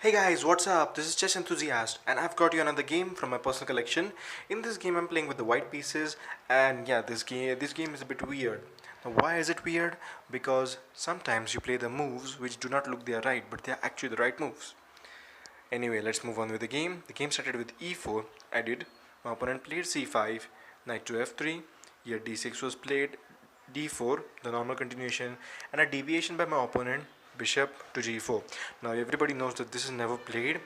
Hey guys, what's up? This is Chess Enthusiast, and I've got you another game from my personal collection. In this game, I'm playing with the white pieces, and yeah, this game is a bit weird. Now, why is it weird? Because sometimes you play the moves which do not look they are right, but they are actually the right moves. Anyway, let's move on with the game. The game started with e4. I did. My opponent played c5, knight to f3. Here d6 was played, d4, the normal continuation, and a deviation by my opponent, bishop to g4. Now everybody knows that this is never played,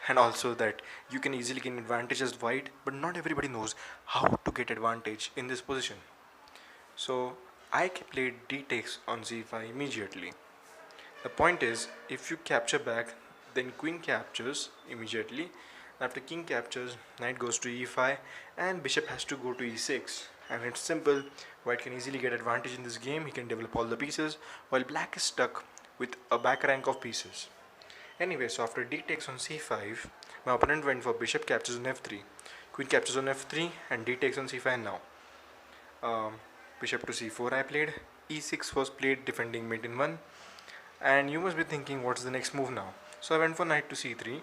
and also that you can easily gain advantage as white, but not everybody knows how to get advantage in this position. So I played d takes on c5 immediately. The point is, if you capture back, then queen captures immediately. After king captures, knight goes to e5 and bishop has to go to e6. And it's simple, white can easily get advantage in this game, he can develop all the pieces, while black is stuck with a back rank of pieces. Anyway, so after d takes on c5, my opponent went for bishop captures on f3, queen captures on f3 and d takes on c5 now. Um, Bishop to c4 I played, e6 was played defending mate in 1, and you must be thinking what's the next move now. So I went for knight to c3,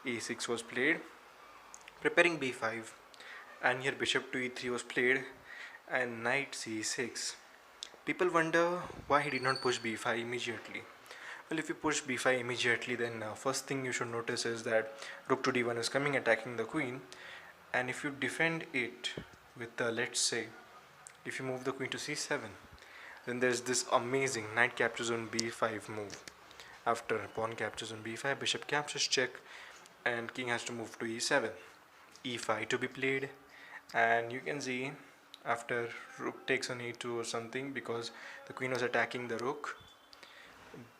e6 was played, preparing b5, and here bishop to e3 was played, and knight c6. People wonder why he did not push b5 immediately. Well, if you push b5 immediately, then first thing you should notice is that rook to d1 is coming, attacking the queen, and if you defend it with let's say, if you move the queen to c7, then there's this amazing knight captures on b5 move. After pawn captures on b5, bishop captures check, and king has to move to e7. e5 to be played, and you can see after rook takes on e2 or something, because the queen was attacking the rook,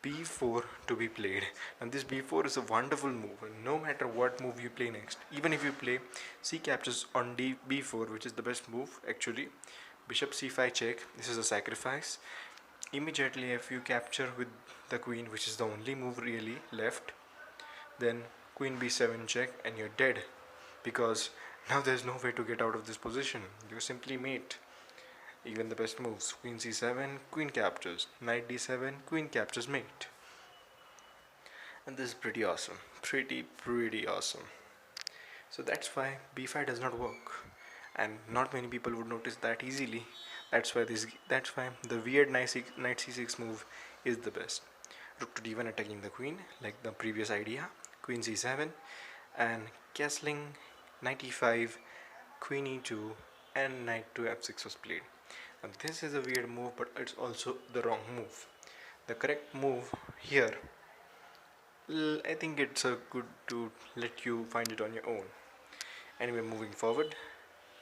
b4 to be played. And this b4 is a wonderful move, no matter what move you play next. Even if you play c captures on b4, which is the best move actually, bishop c5 check, this is a sacrifice. Immediately if you capture with the queen, which is the only move really left, then queen b7 check and you're dead, because now there's no way to get out of this position. You simply mate. Even the best moves, queen c7, queen captures, knight d7, queen captures mate. And this is pretty awesome, pretty awesome. So that's why b5 does not work, and not many people would notice that easily. That's why the weird knight c6 move is the best. Rook to d1 attacking the queen, like the previous idea, queen c7, and castling knight e5, queen e2, and knight to f6 was played. Now this is a weird move, but it's also the wrong move. The correct move here, I think it's good to let you find it on your own. Anyway, moving forward,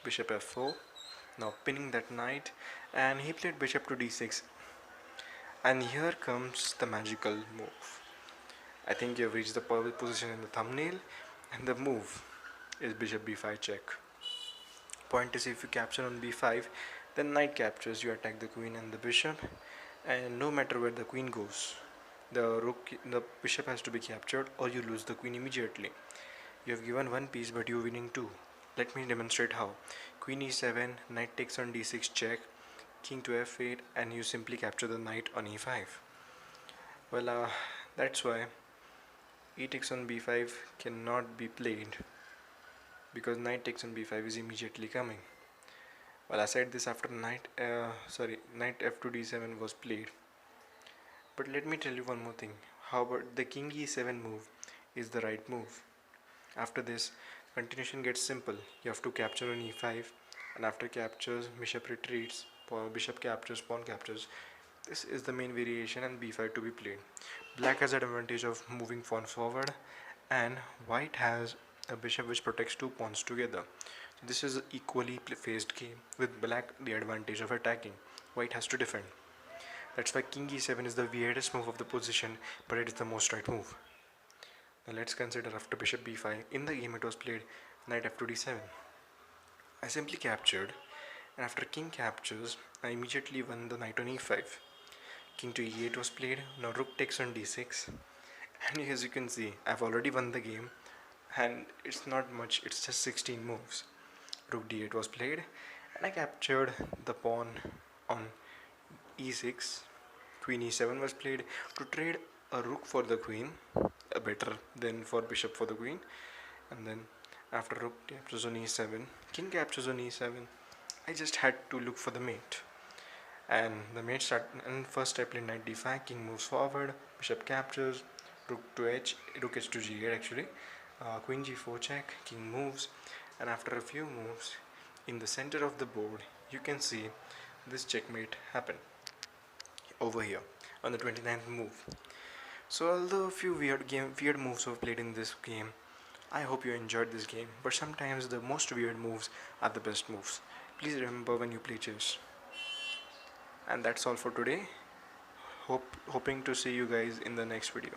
bishop f4, now pinning that knight, and he played bishop to d6. And here comes the magical move. I think you've reached the perfect position in the thumbnail, and the move is bishop b5 check. Point is, if you capture on b5, then knight captures, you attack the queen and the bishop, and no matter where the queen goes, the bishop has to be captured, or you lose the queen immediately. You have given one piece, but you're winning two. Let me demonstrate how. Queen e7, knight takes on d6 check, king to f8, and you simply capture the knight on e5. Well, that's why e takes on b5 cannot be played, because knight takes on b5 is immediately coming. Well, I said this after knight f2 d7 was played. But let me tell you one more thing. How about the king e7 move is the right move. After this, continuation gets simple. You have to capture on e5, and after captures, bishop retreats, bishop captures, pawn captures. This is the main variation, and b5 to be played. Black has the advantage of moving pawn forward, and white has a bishop which protects two pawns together. So this is an equally phased game, with black the advantage of attacking. White has to defend. That's why king e7 is the weirdest move of the position, but it is the most right move. Now let's consider after bishop b5. In the game it was played knight f2 d7. I simply captured, and after king captures, I immediately won the knight on e5. King to e8 was played. Now rook takes on d6, and as you can see, I've already won the game, and it's not much, it's just 16 moves. Rook d8 was played, and I captured the pawn on e6. Queen e7 was played to trade a rook for the queen, better than for bishop for the queen, and then after rook captures on e7, king captures on e7. I just had to look for the mate, and the mate start. And first I played knight d5, king moves forward, bishop captures, rook to h, rook h to g8 actually, queen g4 check, king moves, and after a few moves, in the center of the board, you can see this checkmate happen over here on the 29th move. So although a few weird moves were played in this game, I hope you enjoyed this game. But sometimes the most weird moves are the best moves. Please remember when you play chess. And that's all for today. Hoping to see you guys in the next video.